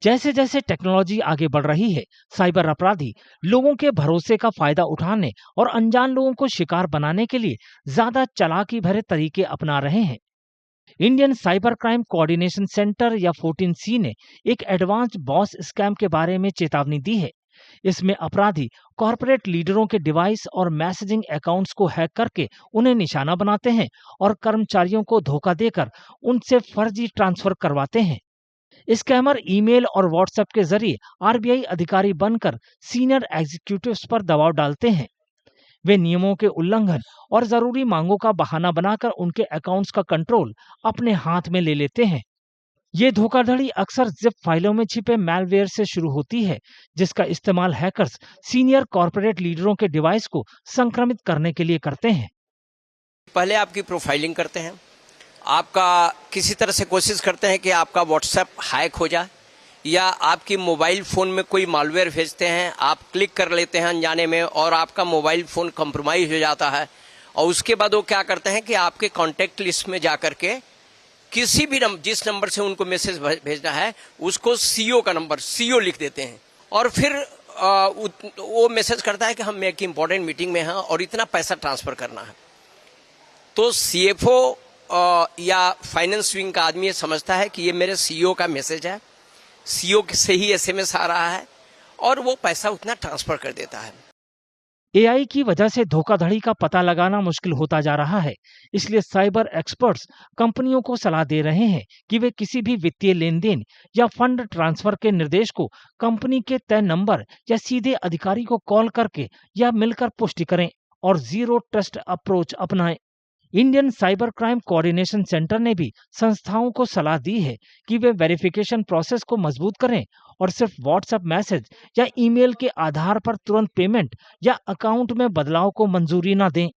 जैसे जैसे टेक्नोलॉजी आगे बढ़ रही है, साइबर अपराधी लोगों के भरोसे का फायदा उठाने और अनजान लोगों को शिकार बनाने के लिए ज्यादा चालाकी भरे तरीके अपना रहे हैं। Indian cyber crime coordination centre या 14C ने एक एडवांस बॉस स्कैम के बारे में चेतावनी दी है। इसमें अपराधी कॉरपोरेट लीडरों के डिवाइस और मैसेजिंग अकाउंट्स को हैक करके उन्हें निशाना बनाते हैं और कर्मचारियों को धोखा देकर उनसे फर्जी ट्रांसफर करवाते हैं। स्कैमर ईमेल और व्हाट्सएप के जरिए आरबीआई अधिकारी बनकर सीनियर एग्जीक्यूटिव्स पर दबाव डालते हैं। वे नियमों के उल्लंघन और जरूरी मांगों का बहाना बनाकर उनके अकाउंट्स का कंट्रोल अपने हाथ में ले लेते हैं। ये धोखाधड़ी अक्सर जिप फाइलों में छिपे मैलवेयर से शुरू होती है, जिसका इस्तेमाल हैकर्स सीनियर कॉर्पोरेट लीडरों के डिवाइस को संक्रमित करने के लिए करते हैं। पहले आपकी प्रोफाइलिंग करते हैं, आपका किसी तरह से कोशिश करते हैं कि आपका व्हाट्सएप हैक हो जाए, या आपकी मोबाइल फ़ोन में कोई मालवेयर भेजते हैं, आप क्लिक कर लेते हैं अनजाने में और आपका मोबाइल फ़ोन कंप्रोमाइज हो जाता है। और उसके बाद वो क्या करते हैं कि आपके कॉन्टैक्ट लिस्ट में जा करके किसी भी जिस नंबर से उनको मैसेज भेजना है उसको सीओ का नंबर सीओ लिख देते हैं, और फिर वो मैसेज करता है कि हम एक इम्पॉर्टेंट मीटिंग में हैं और इतना पैसा ट्रांसफ़र करना है। तो सीएफओ या फाइनेंस विंग का आदमी ये समझता है कि ये मेरे सीईओ का मैसेज है, सीईओ से ही एसएमएस आ रहा है, और वो पैसा उतना ट्रांसफर कर देता है। एआई की वजह से धोखाधड़ी का पता लगाना मुश्किल होता जा रहा है, इसलिए साइबर एक्सपर्ट्स कंपनियों को सलाह दे रहे हैं कि वे किसी भी वित्तीय लेन देन या फंड ट्रांसफर के निर्देश को कंपनी के तय नंबर या सीधे अधिकारी को कॉल करके या मिलकर पुष्टि करें और जीरो ट्रस्ट अप्रोच अपनाएं। Indian cyber crime coordination centre ने भी संस्थाओं को सलाह दी है कि वे वेरिफिकेशन प्रोसेस को मजबूत करें और सिर्फ व्हाट्सएप मैसेज या ईमेल के आधार पर तुरंत पेमेंट या अकाउंट में बदलाव को मंजूरी न दें।